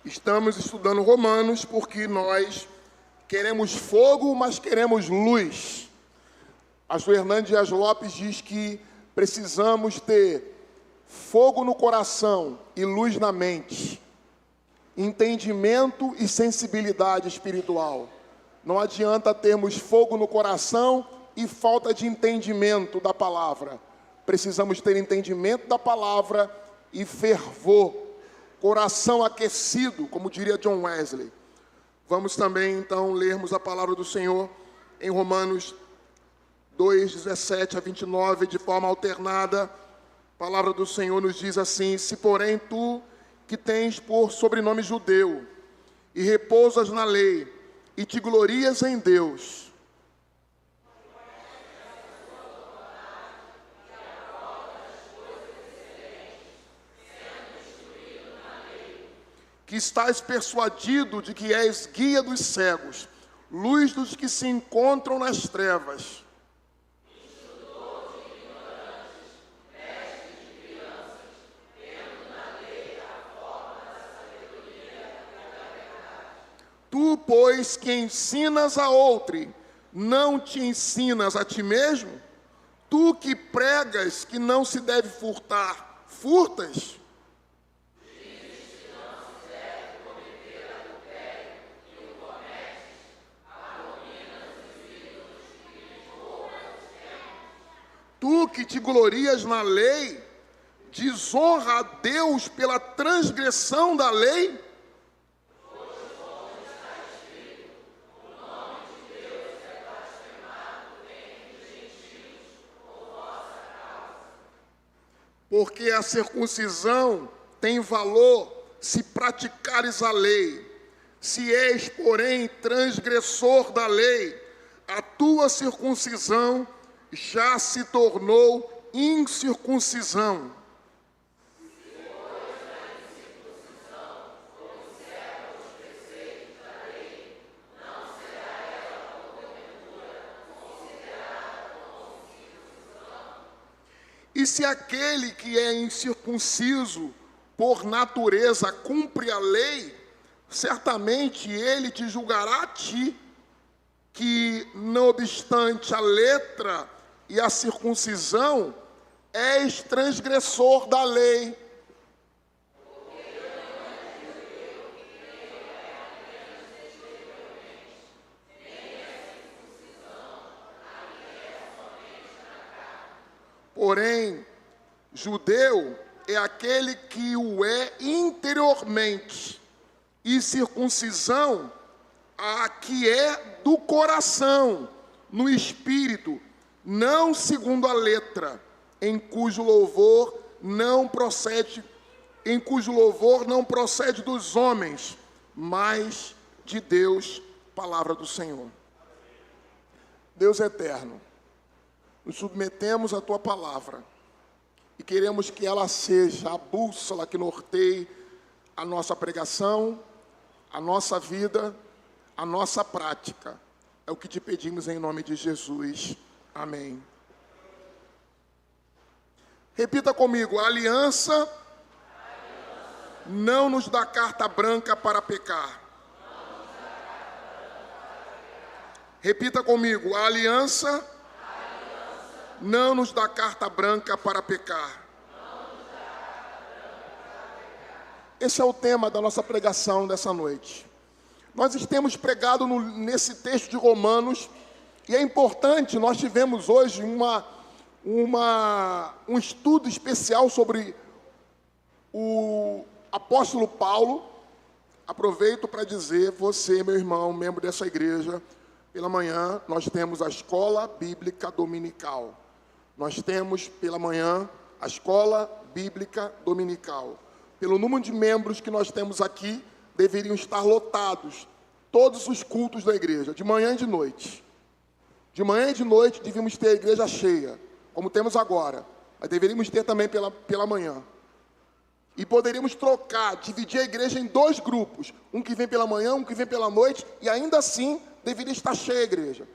Estamos estudando Romanos porque nós queremos fogo, mas queremos luz. Pastor Hernandes Dias Lopes diz que precisamos ter fogo no coração e luz na mente, entendimento e sensibilidade espiritual. Não adianta termos fogo no coração e falta de entendimento da palavra. Precisamos ter entendimento da palavra e fervor, coração aquecido, como diria John Wesley. Vamos também, então, lermos a palavra do Senhor em Romanos 2, 17 a 29, de forma alternada. A palavra do Senhor nos diz assim: se porém tu, que tens por sobrenome judeu, e repousas na lei, e te glorias em Deus, que estás persuadido de que és guia dos cegos, luz dos que se encontram nas trevas, tu, pois, que ensinas a outrem, não te ensinas a ti mesmo? Tu que pregas que não se deve furtar, furtas? Tu que te glorias na lei, desonra a Deus pela transgressão da lei? Porque a circuncisão tem valor se praticares a lei. Se és, porém, transgressor da lei, a tua circuncisão já se tornou incircuncisão. E se aquele que é incircunciso por natureza cumpre a lei, certamente ele te julgará a ti, que não obstante a letra e a circuncisão, és transgressor da lei. Porém, judeu é aquele que o é interiormente, e circuncisão a que é do coração, no espírito, não segundo a letra, em cujo louvor não procede dos homens, mas de Deus. Palavra do Senhor. Deus eterno, nos submetemos à tua palavra e queremos que ela seja a bússola que norteie a nossa pregação, a nossa vida, a nossa prática. É o que te pedimos em nome de Jesus. Amém. Repita comigo: a aliança não nos dá carta branca para pecar. Repita comigo: a aliança não nos dá carta branca para pecar. Esse é o tema da nossa pregação dessa noite. Nós temos pregado nesse texto de Romanos, e é importante, nós tivemos hoje um estudo especial sobre o apóstolo Paulo. Aproveito para dizer, você, meu irmão, membro dessa igreja, pela manhã nós temos a escola bíblica dominical. Nós temos pela manhã a escola bíblica dominical. Pelo número de membros que nós temos aqui, deveriam estar lotados todos os cultos da igreja, de manhã e de noite. De manhã e de noite devíamos ter a igreja cheia, como temos agora. Mas deveríamos ter também pela manhã. E poderíamos trocar, dividir a igreja em dois grupos. Um que vem pela manhã, um que vem pela noite. E ainda assim, deveria estar cheia a igreja.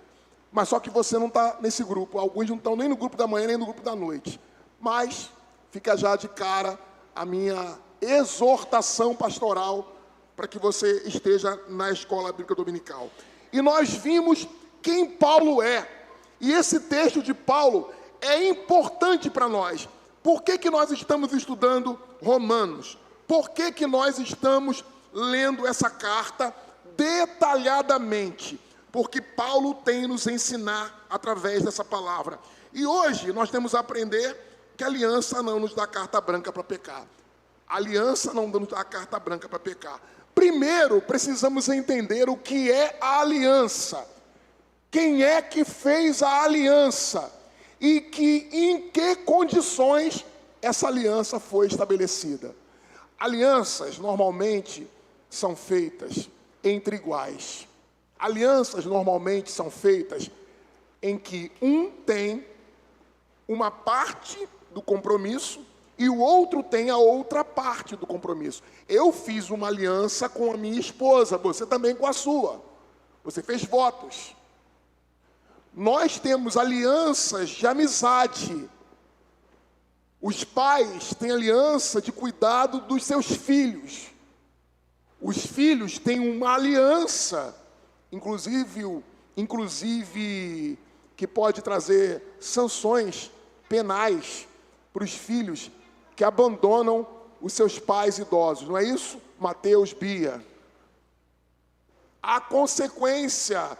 Mas só que você não está nesse grupo. Alguns não estão nem no grupo da manhã, nem no grupo da noite. Mas fica já de cara a minha exortação pastoral para que você esteja na escola bíblica dominical. E nós vimos quem Paulo é. E esse texto de Paulo é importante para nós. Por que nós estamos estudando Romanos? Por que nós estamos lendo essa carta detalhadamente? Porque Paulo tem nos ensinar através dessa palavra. E hoje nós temos a aprender que a aliança não nos dá carta branca para pecar. A aliança não nos dá carta branca para pecar. Primeiro, precisamos entender o que é a aliança. Quem é que fez a aliança? E em que condições essa aliança foi estabelecida? Alianças, normalmente, são feitas entre iguais. Alianças, normalmente, são feitas em que um tem uma parte do compromisso e o outro tem a outra parte do compromisso. Eu fiz uma aliança com a minha esposa, você também com a sua. Você fez votos. Nós temos alianças de amizade. Os pais têm aliança de cuidado dos seus filhos. Os filhos têm uma aliança, inclusive que pode trazer sanções penais para os filhos que abandonam os seus pais idosos. Não é isso? Mateus, Bia. Há consequência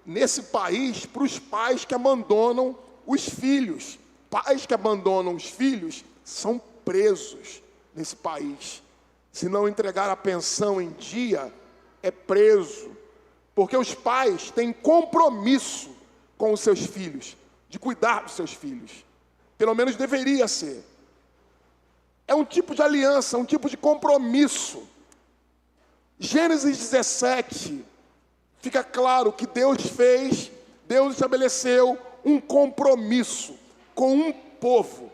nesse país para os pais que abandonam os filhos. Pais que abandonam os filhos são presos nesse país. Se não entregar a pensão em dia, é preso. Porque os pais têm compromisso com os seus filhos, de cuidar dos seus filhos. Pelo menos deveria ser. É um tipo de aliança, um tipo de compromisso. Gênesis 17, fica claro que Deus estabeleceu um compromisso com um povo.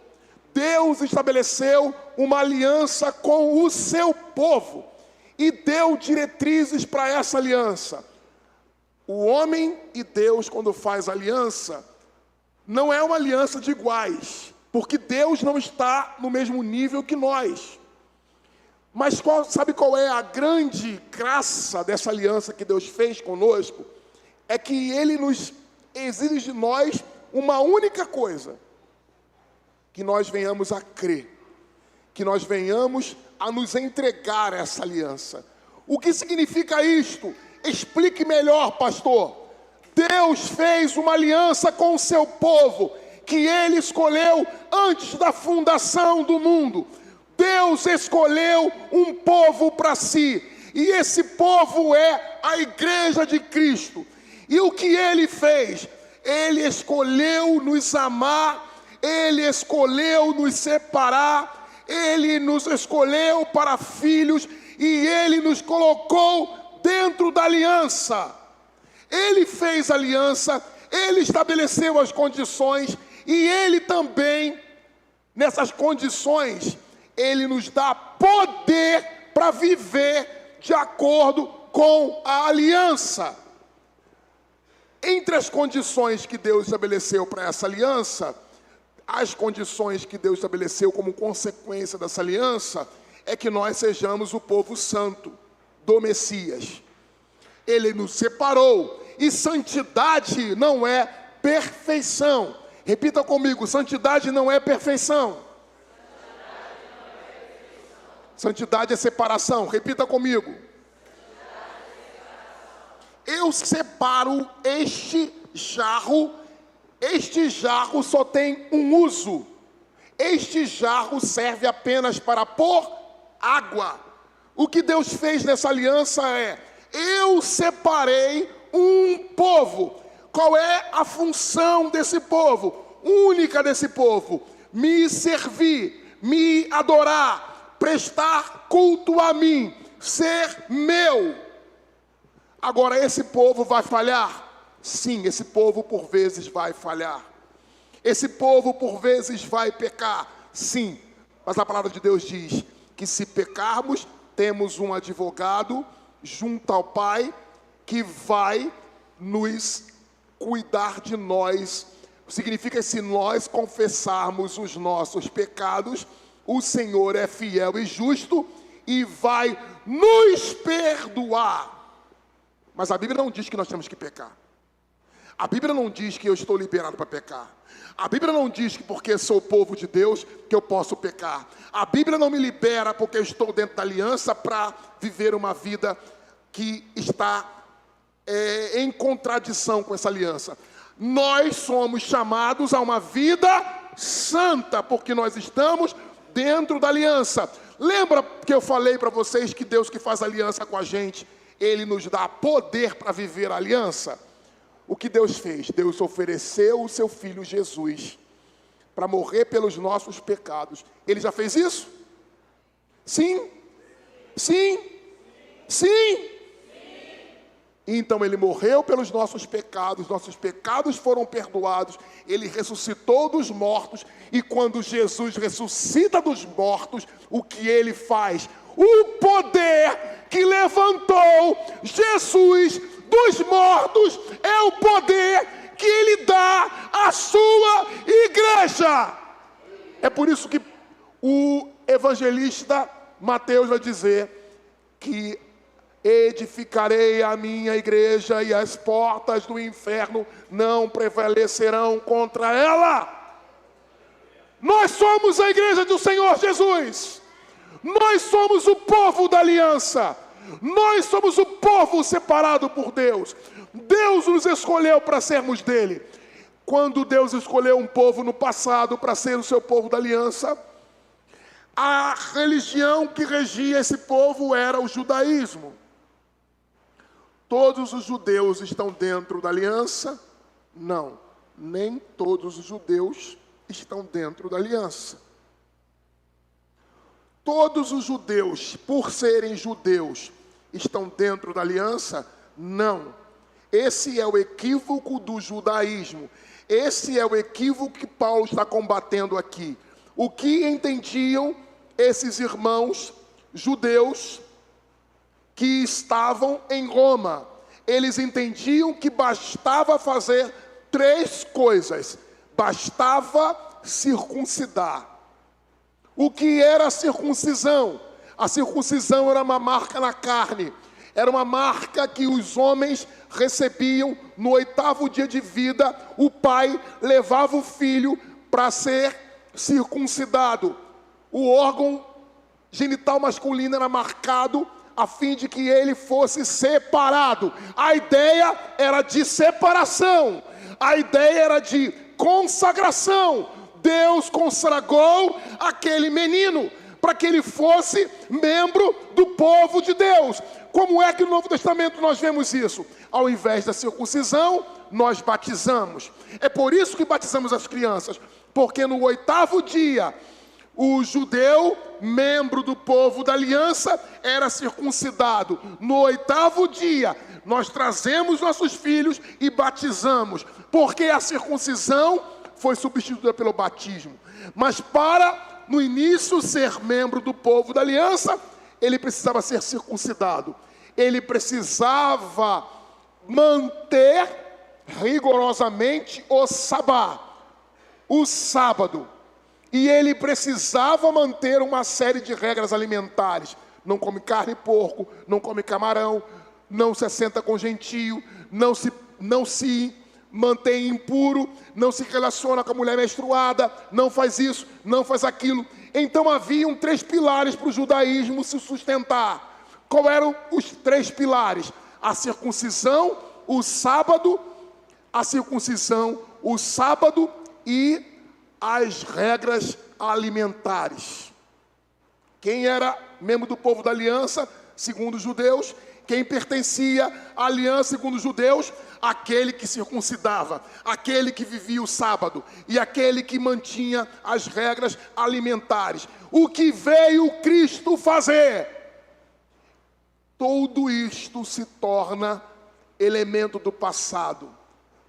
Deus estabeleceu uma aliança com o seu povo e deu diretrizes para essa aliança. O homem e Deus, quando faz aliança, não é uma aliança de iguais, porque Deus não está no mesmo nível que nós. Mas sabe qual é a grande graça dessa aliança que Deus fez conosco? É que Ele nos exige de nós uma única coisa: que nós venhamos a crer, que nós venhamos a nos entregar a essa aliança. O que significa isto? Explique melhor, pastor. Deus fez uma aliança com o seu povo, que Ele escolheu antes da fundação do mundo. Deus escolheu um povo para si, e esse povo é a igreja de Cristo. E o que Ele fez? Ele escolheu nos amar, Ele escolheu nos separar, Ele nos escolheu para filhos, e Ele nos colocou dentro da aliança. Ele fez a aliança, Ele estabeleceu as condições, e Ele também, nessas condições, Ele nos dá poder para viver de acordo com a aliança. Entre as condições que Deus estabeleceu para essa aliança, as condições que Deus estabeleceu como consequência dessa aliança, é que nós sejamos o povo santo do Messias. Ele nos separou, e santidade não é perfeição. Repita comigo: santidade não é perfeição. Santidade é separação. Repita comigo. Eu separo este jarro só tem um uso. Este jarro serve apenas para pôr água. O que Deus fez nessa aliança é: eu separei um povo. Qual é a função desse povo? Única desse povo: me servir, me adorar, prestar culto a mim, ser meu. Agora, esse povo vai falhar? Sim, esse povo por vezes vai falhar. Esse povo por vezes vai pecar? Sim, mas a palavra de Deus diz que se pecarmos, temos um advogado junto ao Pai que vai nos cuidar de nós. Significa que se nós confessarmos os nossos pecados, o Senhor é fiel e justo e vai nos perdoar. Mas a Bíblia não diz que nós temos que pecar. A Bíblia não diz que eu estou liberado para pecar. A Bíblia não diz que porque sou povo de Deus que eu posso pecar. A Bíblia não me libera porque eu estou dentro da aliança para viver uma vida que está em contradição com essa aliança. Nós somos chamados a uma vida santa, porque nós estamos dentro da aliança. Lembra que eu falei para vocês que Deus que faz aliança com a gente, Ele nos dá poder para viver a aliança? O que Deus fez? Deus ofereceu o seu Filho Jesus para morrer pelos nossos pecados. Ele já fez isso? Sim? Sim? Sim? Então Ele morreu pelos nossos pecados foram perdoados, Ele ressuscitou dos mortos, e quando Jesus ressuscita dos mortos, o que Ele faz? O poder que levantou Jesus dos mortos é o poder que Ele dá à sua igreja. É por isso que o evangelista Mateus vai dizer que edificarei a minha igreja e as portas do inferno não prevalecerão contra ela. Nós somos a igreja do Senhor Jesus. Nós somos o povo da aliança. Nós somos o povo separado por Deus. Deus nos escolheu para sermos dele. Quando Deus escolheu um povo no passado para ser o seu povo da aliança, a religião que regia esse povo era o judaísmo. Todos os judeus estão dentro da aliança? Não, nem todos os judeus estão dentro da aliança. Todos os judeus, por serem judeus, estão dentro da aliança? Não. Esse é o equívoco do judaísmo. Esse é o equívoco que Paulo está combatendo aqui. O que entendiam esses irmãos judeus que estavam em Roma? Eles entendiam que bastava fazer 3 coisas. Bastava circuncidar. O que era a circuncisão? A circuncisão era uma marca na carne. Era uma marca que os homens recebiam no 8º dia de vida. O pai levava o filho para ser circuncidado. O órgão genital masculino era marcado a fim de que ele fosse separado. A ideia era de separação. A ideia era de consagração. Deus consagrou aquele menino para que ele fosse membro do povo de Deus. Como é que no Novo Testamento nós vemos isso? Ao invés da circuncisão, nós batizamos. É por isso que batizamos as crianças, porque no 8º dia, o judeu, membro do povo da aliança, era circuncidado. No 8º dia, nós trazemos nossos filhos e batizamos, porque a circuncisão foi substituída pelo batismo. Mas para, no início, ser membro do povo da aliança, ele precisava ser circuncidado. Ele precisava manter rigorosamente o sabá, o sábado. E ele precisava manter uma série de regras alimentares. Não come carne de porco, não come camarão, não se assenta com gentio, não se mantém impuro, não se relaciona com a mulher menstruada, não faz isso, não faz aquilo. Então haviam 3 pilares para o judaísmo se sustentar. Qual eram os 3 pilares? A circuncisão, o sábado, e as regras alimentares. Quem era membro do povo da aliança, segundo os judeus? Quem pertencia à aliança, segundo os judeus? Aquele que circuncidava, aquele que vivia o sábado e aquele que mantinha as regras alimentares. O que veio Cristo fazer? Tudo isto se torna elemento do passado,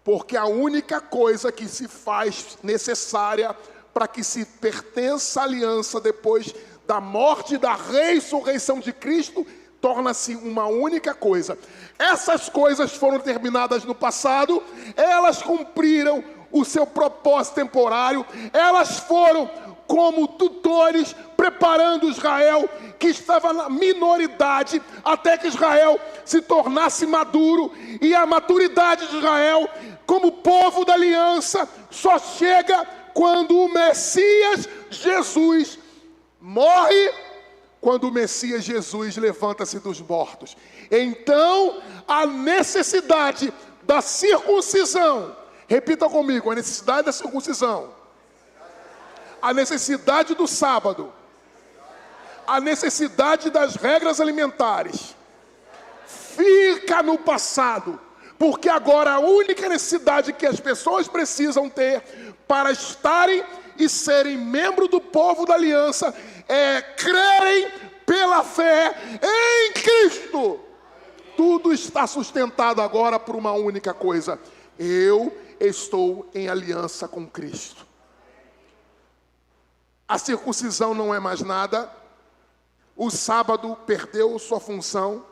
porque a única coisa que se faz necessária para que se pertença à aliança depois da morte e da ressurreição de Cristo, torna-se uma única coisa. Essas coisas foram terminadas no passado, elas cumpriram o seu propósito temporário, elas foram como tutores, preparando Israel, que estava na minoridade, até que Israel se tornasse maduro. E a maturidade de Israel, como povo da aliança, só chega quando o Messias Jesus morre, quando o Messias Jesus levanta-se dos mortos. Então, a necessidade da circuncisão, repita comigo, a necessidade da circuncisão, a necessidade do sábado, a necessidade das regras alimentares, fica no passado, porque agora a única necessidade que as pessoas precisam ter para estarem e serem membro do povo da aliança é crerem pela fé em Cristo. Tudo está sustentado agora por uma única coisa: eu estou em aliança com Cristo. A circuncisão não é mais nada, o sábado perdeu sua função,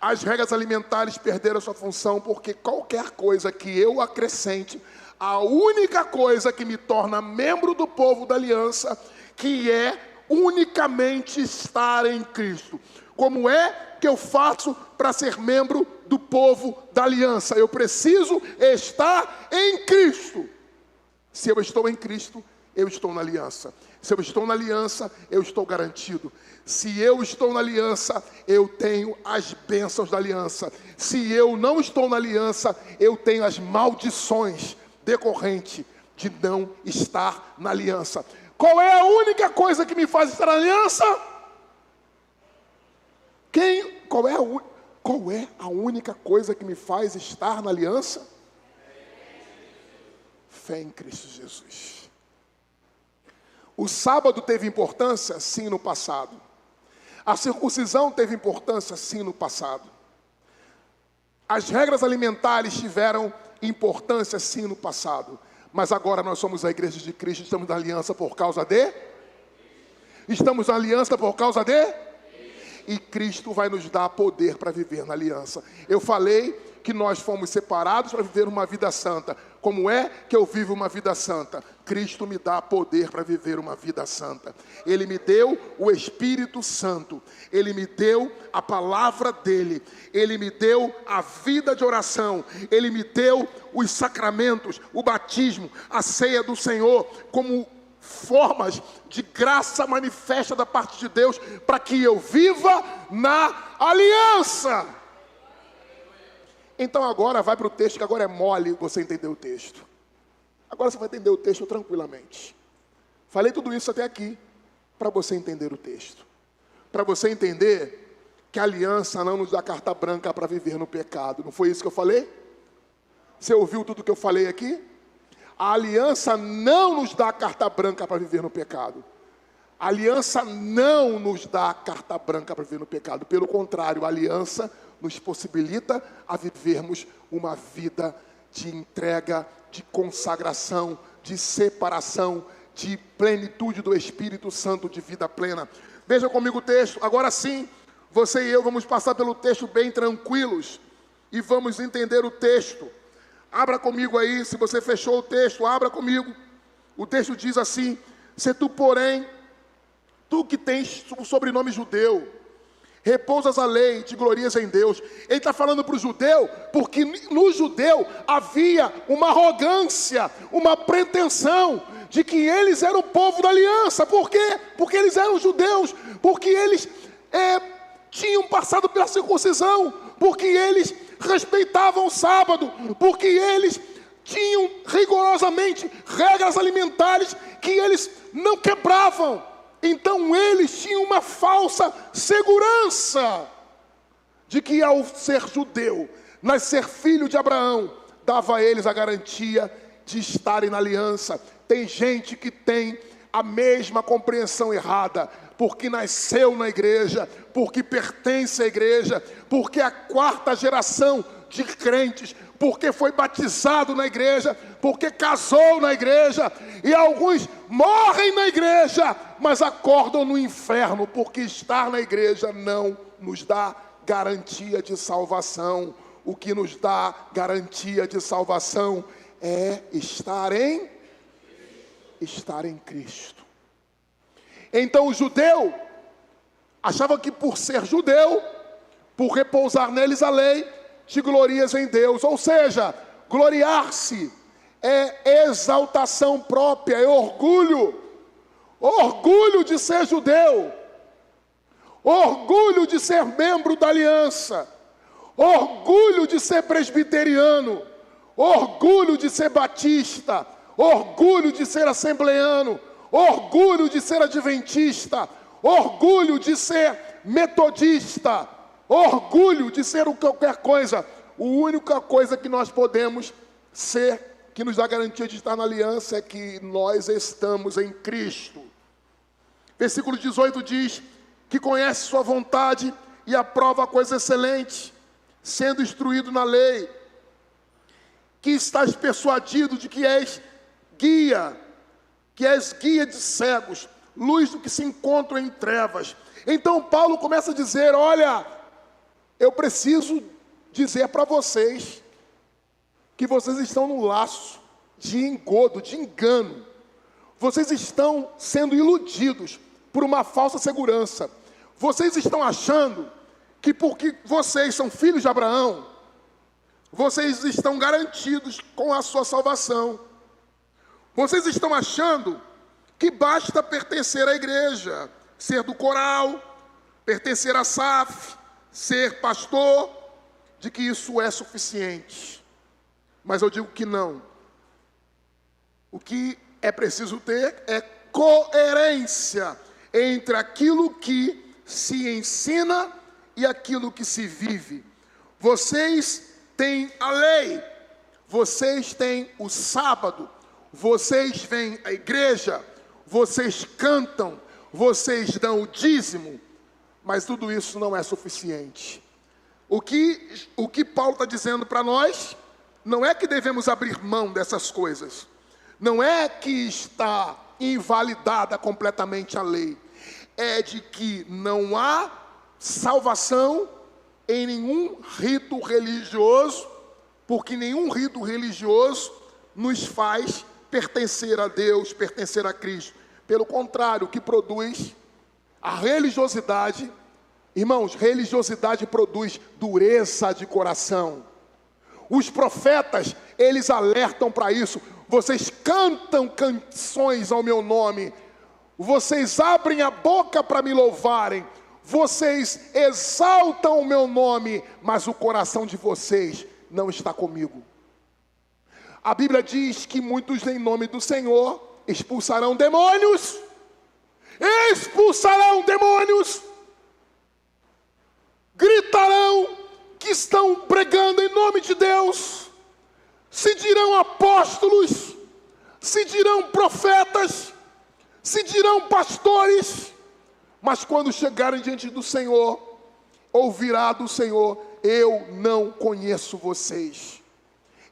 as regras alimentares perderam sua função, porque qualquer coisa que eu acrescente, a única coisa que me torna membro do povo da aliança, que é unicamente estar em Cristo. Como é que eu faço para ser membro do povo da aliança? Eu preciso estar em Cristo. Se eu estou em Cristo, eu estou na aliança. Se eu estou na aliança, eu estou garantido. Se eu estou na aliança, eu tenho as bênçãos da aliança. Se eu não estou na aliança, eu tenho as maldições decorrentes de não estar na aliança. Qual é a única coisa que me faz estar na aliança? Qual é a única coisa que me faz estar na aliança? Fé em Cristo Jesus. O sábado teve importância? Sim, no passado. A circuncisão teve importância? Sim, no passado. As regras alimentares tiveram importância? Sim, no passado. Mas agora nós somos a igreja de Cristo, estamos na aliança por causa de? Estamos na aliança por causa de? E Cristo vai nos dar poder para viver na aliança. Eu falei que nós fomos separados para viver uma vida santa. Como é que eu vivo uma vida santa? Cristo me dá poder para viver uma vida santa. Ele me deu o Espírito Santo. Ele me deu a palavra dele. Ele me deu a vida de oração. Ele me deu os sacramentos, o batismo, a ceia do Senhor, como formas de graça manifesta da parte de Deus, para que eu viva na aliança. Então agora vai para o texto, que agora é mole você entender o texto. Agora você vai entender o texto tranquilamente. Falei tudo isso até aqui, para você entender o texto. Para você entender que a aliança não nos dá carta branca para viver no pecado. Não foi isso que eu falei? Você ouviu tudo que eu falei aqui? A aliança não nos dá carta branca para viver no pecado. A aliança não nos dá carta branca para viver no pecado. Pelo contrário, a aliança nos possibilita a vivermos uma vida de entrega, de consagração, de separação, de plenitude do Espírito Santo, de vida plena. Veja comigo o texto. Agora sim, você e eu vamos passar pelo texto bem tranquilos e vamos entender o texto. Abra comigo aí, se você fechou o texto, abra comigo. O texto diz assim: se tu, porém, tu que tens o sobrenome judeu, repousas a lei, te glorias em Deus. Ele está falando para o judeu, porque no judeu havia uma arrogância, uma pretensão de que eles eram o povo da aliança. Por quê? Porque eles eram judeus, porque eles tinham passado pela circuncisão, porque eles respeitavam o sábado, porque eles tinham rigorosamente regras alimentares que eles não quebravam. Então eles tinham uma falsa segurança de que ao ser judeu, nascer filho de Abraão, dava a eles a garantia de estarem na aliança. Tem gente que tem a mesma compreensão errada, porque nasceu na igreja, porque pertence à igreja, porque é a quarta geração de crentes, porque foi batizado na igreja, porque casou na igreja, e alguns morrem na igreja, mas acordam no inferno, porque estar na igreja não nos dá garantia de salvação. O que nos dá garantia de salvação é estar em... estar em Cristo. Então o judeu achava que por ser judeu, por repousar neles a lei, te glorias em Deus. Ou seja, gloriar-se é exaltação própria, é orgulho. Orgulho de ser judeu. Orgulho de ser membro da aliança. Orgulho de ser presbiteriano. Orgulho de ser batista. Orgulho de ser assembleano. Orgulho de ser adventista. Orgulho de ser metodista. Orgulho de ser qualquer coisa. A única coisa que nós podemos ser, que nos dá garantia de estar na aliança, é que nós estamos em Cristo. Versículo 18 diz que conhece sua vontade e aprova a coisa excelente, sendo instruído na lei, que estás persuadido de que és guia de cegos, luz do que se encontram em trevas. Então Paulo começa a dizer, olha, eu preciso dizer para vocês que vocês estão no laço de engodo, de engano. Vocês estão sendo iludidos por uma falsa segurança. Vocês estão achando que porque vocês são filhos de Abraão, vocês estão garantidos com a sua salvação. Vocês estão achando que basta pertencer à igreja, ser do coral, pertencer à SAF, ser pastor, de que isso é suficiente. Mas eu digo que não. O que é preciso ter é coerência entre aquilo que se ensina e aquilo que se vive. Vocês têm a lei, vocês têm o sábado, vocês vêm à igreja, vocês cantam, vocês dão o dízimo, mas tudo isso não é suficiente. O que Paulo está dizendo para nós não é que devemos abrir mão dessas coisas, não é que está invalidada completamente a lei, é de que não há salvação em nenhum rito religioso, porque nenhum rito religioso nos faz pertencer a Deus, pertencer a Cristo. Pelo contrário, o que produz a religiosidade, irmãos, religiosidade produz dureza de coração. Os profetas, eles alertam para isso. Vocês cantam canções ao meu nome, vocês abrem a boca para me louvarem, vocês exaltam o meu nome, mas o coração de vocês não está comigo. A Bíblia diz que muitos em nome do Senhor expulsarão demônios, gritarão que estão pregando em nome de Deus, se dirão apóstolos, se dirão profetas, se dirão pastores, mas quando chegarem diante do Senhor, ouvirá do Senhor, eu não conheço vocês,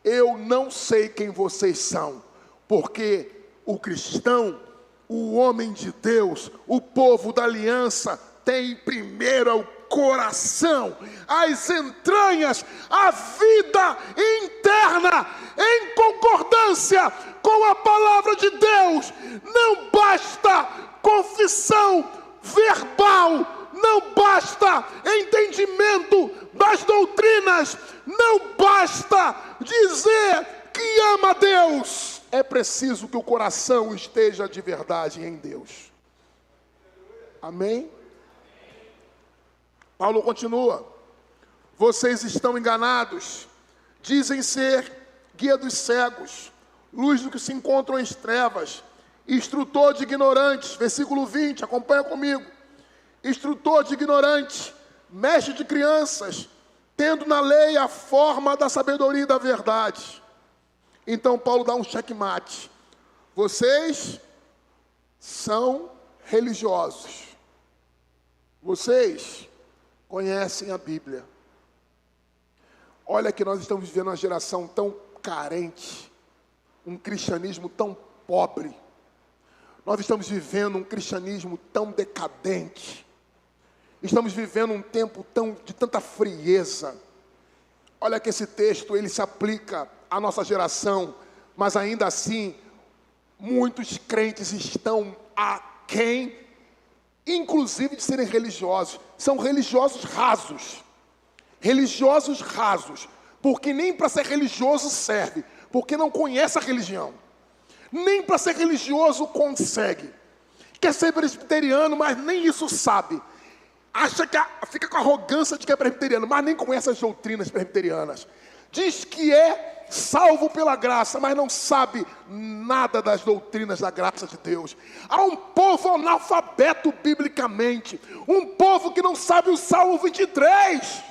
eu não sei quem vocês são, porque o cristão, o homem de Deus, o povo da aliança, tem primeiro o coração, as entranhas, a vida interna, em concordância com a palavra de Deus. Não basta confissão verbal, não basta entendimento das doutrinas, não basta dizer que ama a Deus. É preciso que o coração esteja de verdade em Deus. Amém? Paulo continua, vocês estão enganados, dizem ser guia dos cegos, luz do que se encontram em trevas, instrutor de ignorantes, versículo 20, acompanha comigo, instrutor de ignorantes, mestre de crianças, tendo na lei a forma da sabedoria e da verdade. Então Paulo dá um checkmate, vocês são religiosos, vocês conhecem a Bíblia. Olha que nós estamos vivendo uma geração tão carente, um cristianismo tão pobre. Nós estamos vivendo um cristianismo tão decadente. Estamos vivendo um tempo de tanta frieza. Olha que esse texto, ele se aplica à nossa geração, mas ainda assim, Muitos crentes estão aquém, inclusive de serem religiosos. São religiosos rasos. Religiosos rasos. Porque nem para ser religioso serve. Porque não conhece a religião. Nem para ser religioso consegue. Quer ser presbiteriano, mas nem isso sabe. Acha que fica com a arrogância de que é presbiteriano, mas nem conhece as doutrinas presbiterianas. Diz que é salvo pela graça, mas não sabe nada das doutrinas da graça de Deus. Há um povo analfabeto biblicamente. Um povo que não sabe o Salmo 23.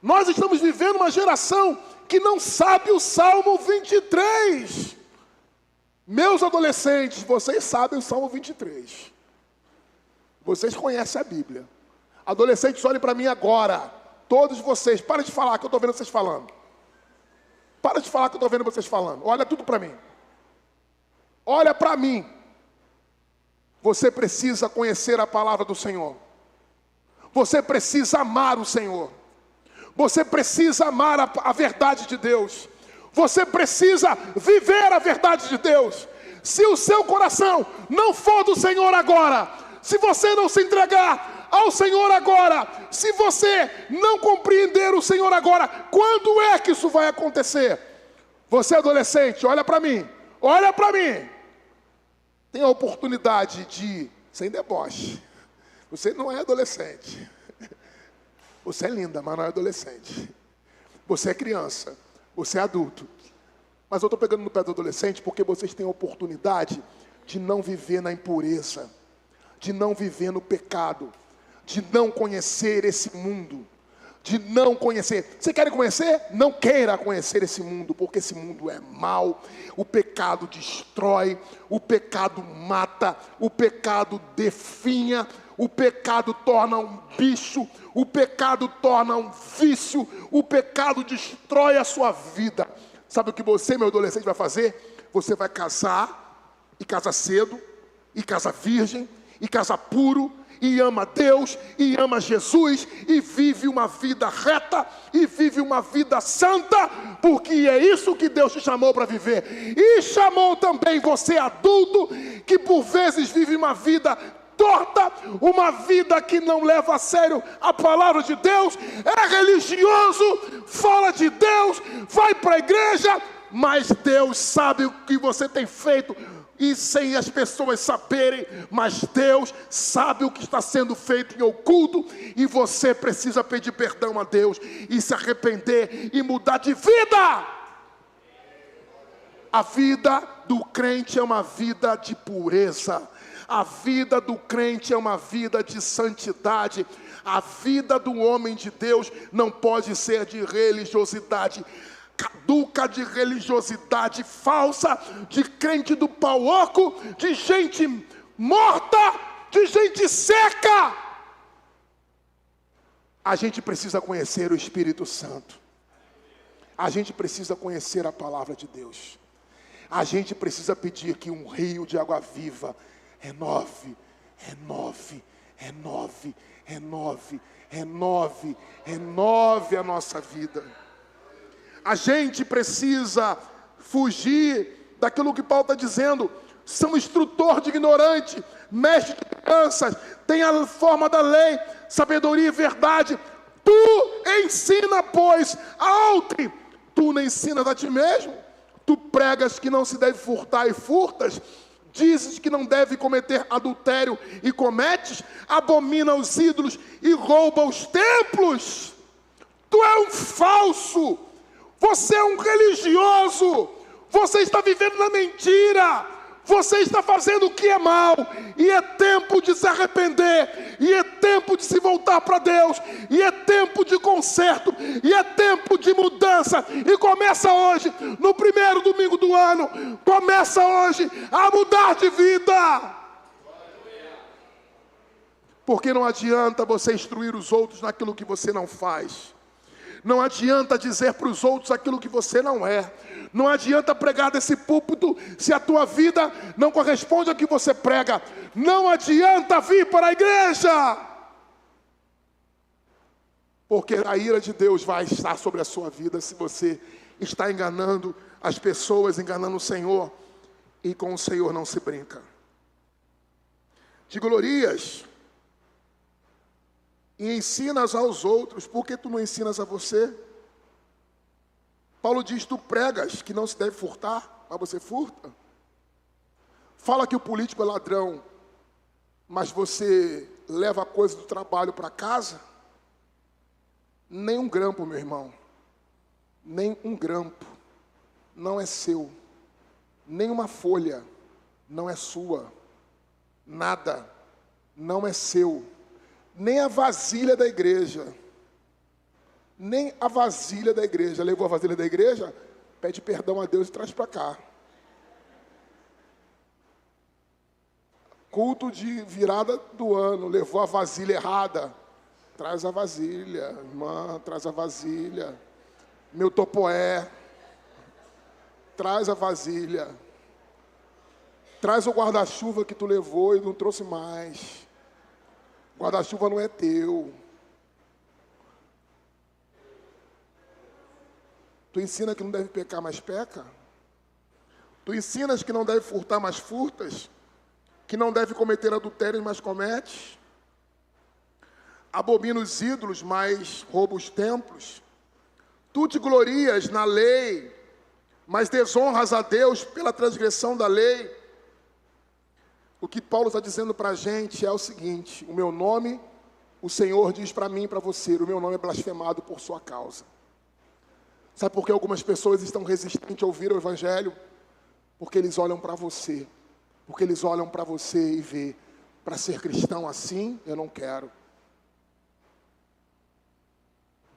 Nós estamos vivendo uma geração que não sabe o Salmo 23. Meus adolescentes, vocês sabem o Salmo 23. Vocês conhecem a Bíblia. Adolescentes, olhem para mim agora. Todos vocês, para de falar que eu estou vendo vocês falando. Para de falar que eu estou vendo vocês falando. Olha tudo para mim. Olha para mim. Você precisa conhecer a palavra do Senhor. Você precisa amar o Senhor. Você precisa amar a verdade de Deus. Você precisa viver a verdade de Deus. Se o seu coração não for do Senhor agora, se você não se entregar ao Senhor agora, se você não compreender o Senhor agora, quando é que isso vai acontecer? Você adolescente, olha para mim, olha para mim. Tem a oportunidade de, sem deboche, você não é adolescente. Você é linda, mas não é adolescente. Você é criança, você é adulto. Mas eu estou pegando no pé do adolescente porque vocês têm a oportunidade de não viver na impureza, de não viver no pecado, de não conhecer esse mundo, de não conhecer. Você quer conhecer? Não queira conhecer esse mundo, porque esse mundo é mau. O pecado destrói, o pecado mata, o pecado definha, o pecado torna um bicho, o pecado torna um vício, o pecado destrói a sua vida. Sabe o que você, meu adolescente, vai fazer? Você vai casar, e casa cedo, e casa virgem, e casa puro, e ama Deus, e ama Jesus, e vive uma vida reta, e vive uma vida santa, porque é isso que Deus te chamou para viver. E chamou também você adulto, que por vezes vive uma vida torta, uma vida que não leva a sério a palavra de Deus, é religioso, fala de Deus, vai para a igreja, mas Deus sabe o que você tem feito, e sem as pessoas saberem, mas Deus sabe o que está sendo feito em oculto, e você precisa pedir perdão a Deus, e se arrepender, e mudar de vida. A vida do crente é uma vida de pureza. A vida do crente é uma vida de santidade. A vida do homem de Deus não pode ser de religiosidade caduca, de religiosidade falsa, de crente do pau oco, de gente morta, de gente seca. A gente precisa conhecer o Espírito Santo. A gente precisa conhecer a palavra de Deus. A gente precisa pedir que um rio de água viva renove, renove, renove, renove, renove, renove a nossa vida. A gente precisa fugir daquilo que Paulo está dizendo. São instrutor de ignorante, mestre de crianças, tem a forma da lei, sabedoria e verdade. Tu ensina, pois, a outro. Tu não ensinas a ti mesmo. Tu pregas que não se deve furtar e furtas. Dizes que não deve cometer adultério e cometes. Abomina os ídolos e rouba os templos. Tu é um falso. Você é um religioso. Você está vivendo na mentira. Você está fazendo o que é mal. E é tempo de se arrepender. E é tempo de se voltar para Deus. E é tempo de conserto. E é tempo de mudança. E começa hoje, no primeiro domingo do ano. Começa hoje a mudar de vida. Porque não adianta você instruir os outros naquilo que você não faz. Não adianta dizer para os outros aquilo que você não é. Não adianta pregar desse púlpito se a tua vida não corresponde ao que você prega. Não adianta vir para a igreja, porque a ira de Deus vai estar sobre a sua vida se você está enganando as pessoas enganando o Senhor, e com o Senhor não se brinca. Te glorias e ensinas aos outros, por que tu não ensinas a você? Paulo diz, tu pregas que não se deve furtar, mas você furta. Fala que o político é ladrão, mas você leva a coisa do trabalho para casa? Nem um grampo, meu irmão, nem um grampo não é seu, nem uma folha não é sua, nada não é seu, nem a vasilha da igreja, nem a vasilha da igreja. Levou a vasilha da igreja? Pede perdão a Deus e traz para cá. Culto de virada do ano, levou a vasilha errada. Traz a vasilha, irmã, traz a vasilha. Meu topoé, traz a vasilha. Traz o guarda-chuva que tu levou e não trouxe mais. O guarda-chuva não é teu. Tu ensina que não deve pecar, mas peca? Tu ensinas que não deve furtar, mas furtas? Que não deve cometer adultério, mas comete? Abomina os ídolos, mas rouba os templos? Tu te glorias na lei, mas desonras a Deus pela transgressão da lei? O que Paulo está dizendo para a gente é o seguinte: o meu nome, o Senhor diz para mim e para você, o meu nome é blasfemado por sua causa. Sabe por que algumas pessoas estão resistentes a ouvir o Evangelho? Porque eles olham para você. Porque eles olham para você e vê, para ser cristão assim, eu não quero.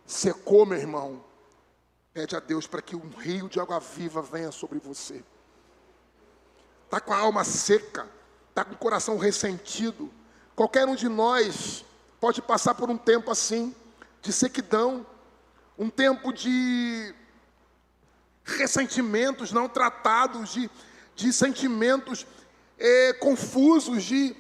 Secou, meu irmão. Pede a Deus para que um rio de água viva venha sobre você. Está com a alma seca, está com o coração ressentido. Qualquer um de nós pode passar por um tempo assim, de sequidão. Um tempo de ressentimentos não tratados, de sentimentos confusos, de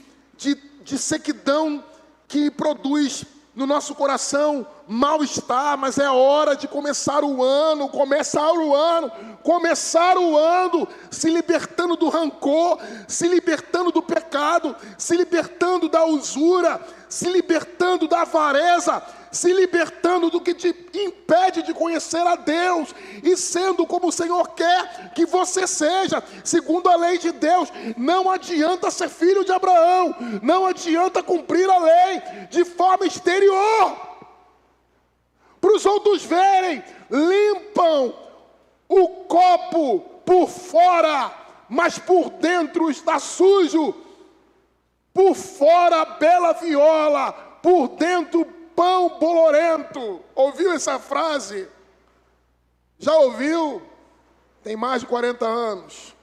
sequidão que produz no nosso coração mal-estar. Mas é hora de começar o ano se libertando do rancor, se libertando do pecado, se libertando da usura, se libertando da avareza, se libertando do que te impede de conhecer a Deus e sendo como o Senhor quer que você seja, segundo a lei de Deus. Não adianta ser filho de Abraão, não adianta cumprir a lei de forma exterior, para os outros verem. Limpam o copo por fora, mas por dentro está sujo. Por fora bela viola, por dentro pão bolorento. Ouviu essa frase? Já ouviu? Tem mais de 40 anos.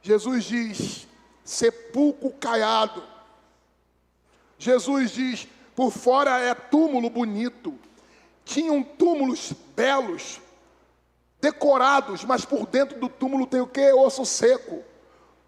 Jesus diz, sepulcro caiado. Jesus diz, por fora é túmulo bonito. Tinham túmulos belos, decorados, mas por dentro do túmulo tem o quê? Osso seco.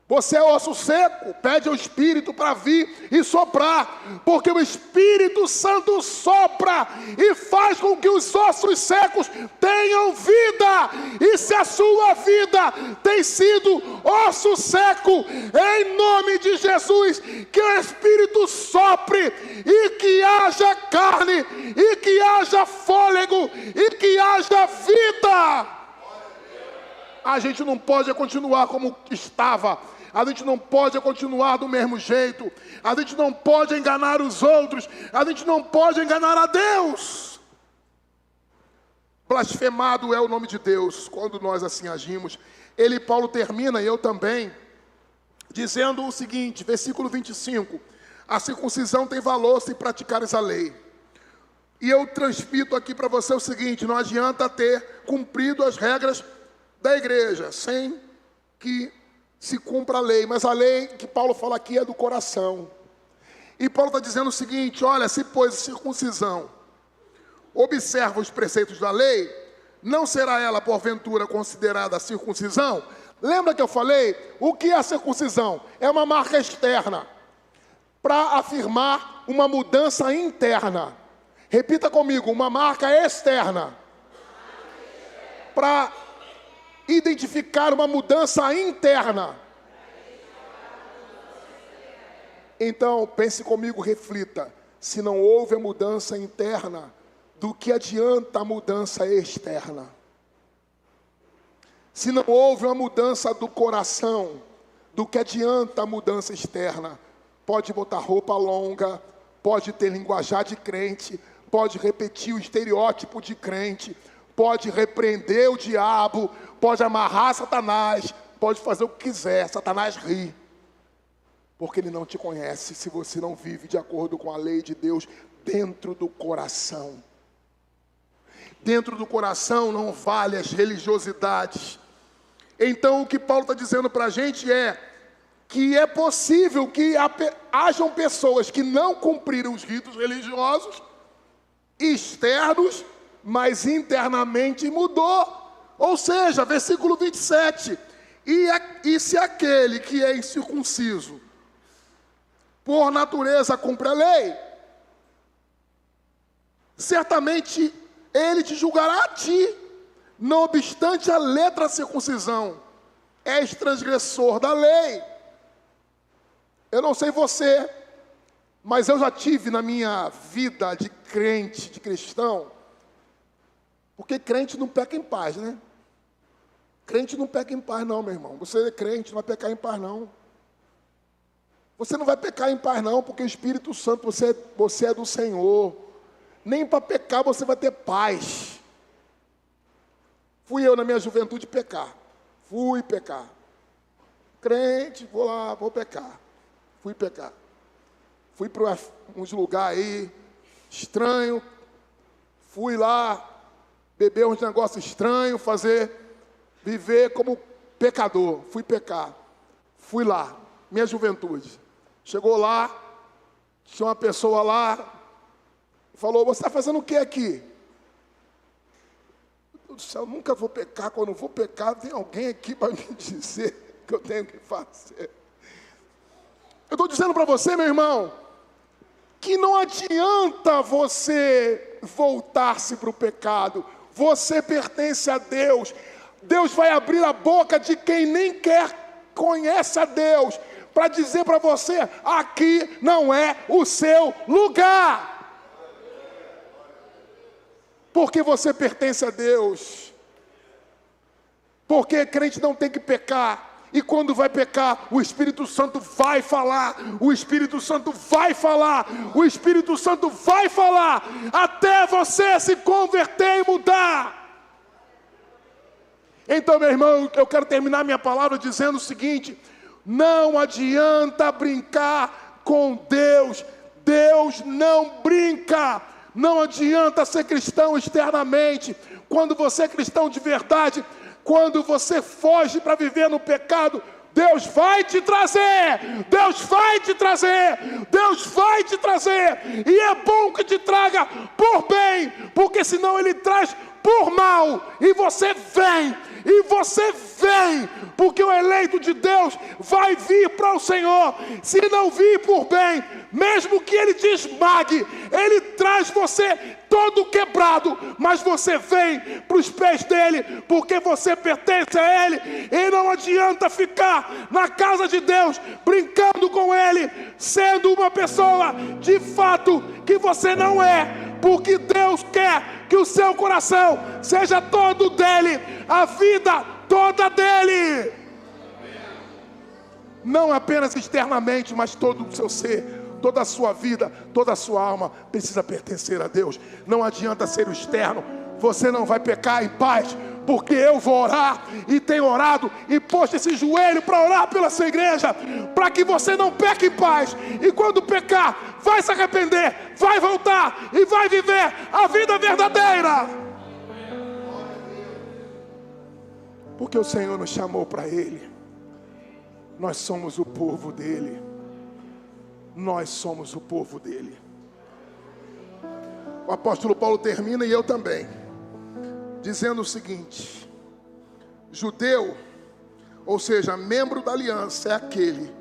Você é osso seco, pede ao Espírito para vir e soprar, porque o Espírito Santo sopra e faz com que os ossos secos tenham vida. E se a sua vida tem sido osso seco, em nome de Jesus, que o Espírito sopre e que haja carne, e que haja fôlego, e que haja vida. A gente não pode continuar como estava. A gente não pode continuar do mesmo jeito. A gente não pode enganar os outros. A gente não pode enganar a Deus. Blasfemado é o nome de Deus quando nós assim agimos. Ele, Paulo, termina, e eu também, dizendo o seguinte, versículo 25. A circuncisão tem valor se praticares a lei. E eu transmito aqui para você o seguinte: não adianta ter cumprido as regras da igreja sem que se cumpra a lei. Mas a lei que Paulo fala aqui é do coração. E Paulo está dizendo o seguinte: olha, se pois circuncisão observa os preceitos da lei, não será ela porventura considerada circuncisão? Lembra que eu falei? O que é a circuncisão? É uma marca externa para afirmar uma mudança interna. Repita comigo: uma marca externa para identificar uma mudança interna. Então, pense comigo, reflita. Se não houve a mudança interna, do que adianta a mudança externa? Se não houve uma mudança do coração, do que adianta a mudança externa? Pode botar roupa longa, pode ter linguajar de crente, pode repetir o estereótipo de crente, pode repreender o diabo, pode amarrar Satanás, pode fazer o que quiser, Satanás ri. Porque ele não te conhece se você não vive de acordo com a lei de Deus dentro do coração. Dentro do coração não vale as religiosidades. Então o que Paulo está dizendo para a gente é que é possível que hajam pessoas que não cumpriram os ritos religiosos externos, mas internamente mudou. Ou seja, versículo 27, e se aquele que é incircunciso por natureza cumpre a lei, certamente ele te julgará a ti, não obstante a letra da circuncisão, és transgressor da lei. Eu não sei você, mas eu já tive na minha vida de crente, de cristão, porque crente não peca em paz, né? Crente não peca em paz não, meu irmão. Você é crente, não vai pecar em paz não. Você não vai pecar em paz não, porque o Espírito Santo, você é do Senhor. Nem para pecar você vai ter paz. Fui eu na minha juventude pecar. Fui pecar. Crente, vou lá, vou pecar. Fui pecar. Fui para uns lugares aí, estranho. Fui lá, beber uns negócios estranhos, viver como pecador. Fui pecar. Fui lá, minha juventude. Chegou lá, tinha uma pessoa lá, falou, você está fazendo o que aqui? Meu Deus do céu, nunca vou pecar, quando vou pecar, tem alguém aqui para me dizer o que eu tenho que fazer. Eu estou dizendo para você, meu irmão, que não adianta você voltar-se para o pecado, você pertence a Deus. Deus vai abrir a boca de quem nem quer conhece a Deus, para dizer para você, aqui não é o seu lugar. Porque você pertence a Deus. Porque crente não tem que pecar. E quando vai pecar, o Espírito Santo vai falar. O Espírito Santo vai falar. O Espírito Santo vai falar. Até você se converter e mudar. Então, meu irmão, eu quero terminar minha palavra dizendo o seguinte: não adianta brincar com Deus. Deus não brinca. Não adianta ser cristão externamente. Quando você é cristão de verdade, quando você foge para viver no pecado, Deus vai te trazer. Deus vai te trazer. Deus vai te trazer. E é bom que te traga por bem, porque senão Ele traz por mal. E você vem. Porque o eleito de Deus vai vir para o Senhor. Se não vir por bem, mesmo que Ele te esmague, Ele traz você todo quebrado, mas você vem para os pés dEle, porque você pertence a Ele. E não adianta ficar na casa de Deus, brincando com Ele, sendo uma pessoa de fato que você não é, porque Deus quer que o seu coração seja todo dEle, a vida toda dEle. Não apenas externamente, mas todo o seu ser, toda a sua vida, toda a sua alma precisa pertencer a Deus. Não adianta ser o externo. Você não vai pecar em paz, porque eu vou orar e tenho orado e posto esse joelho para orar pela sua igreja, para que você não peque em paz. E quando pecar, vai se arrepender, vai voltar e vai viver a vida verdadeira. Porque o Senhor nos chamou para Ele. Nós somos o povo dEle. Nós somos o povo dEle. O apóstolo Paulo termina, e eu também, dizendo o seguinte: judeu, ou seja, membro da aliança, é aquele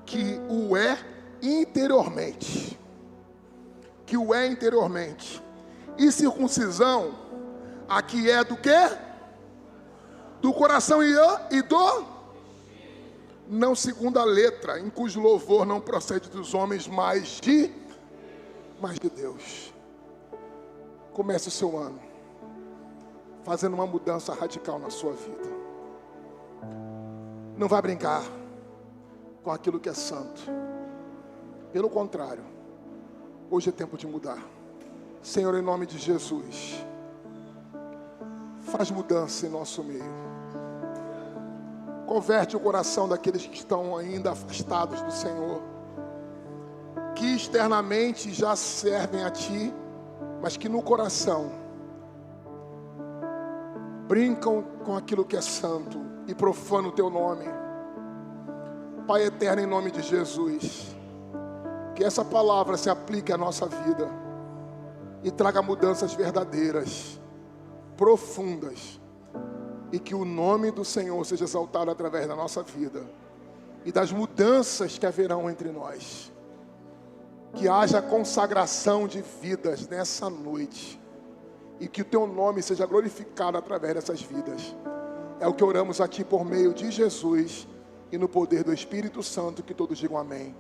que o é interiormente. Que o é interiormente. E circuncisão, Aqui é do quê? Do coração e do? Não segundo a letra, em cujo louvor não procede dos homens, mas de Deus. Comece o seu ano fazendo uma mudança radical na sua vida. Não vai brincar com aquilo que é santo. Pelo contrário, hoje é tempo de mudar. Senhor, em nome de Jesus, faz mudança em nosso meio. Converte o coração daqueles que estão ainda afastados do Senhor, que externamente já servem a Ti, mas que no coração brincam com aquilo que é santo e profanam o Teu nome. Pai eterno, em nome de Jesus, que essa palavra se aplique à nossa vida e traga mudanças verdadeiras, profundas, e que o nome do Senhor seja exaltado através da nossa vida e das mudanças que haverão entre nós. Que haja consagração de vidas nessa noite e que o Teu nome seja glorificado através dessas vidas. É o que oramos a Ti por meio de Jesus e no poder do Espírito Santo, que todos digam amém.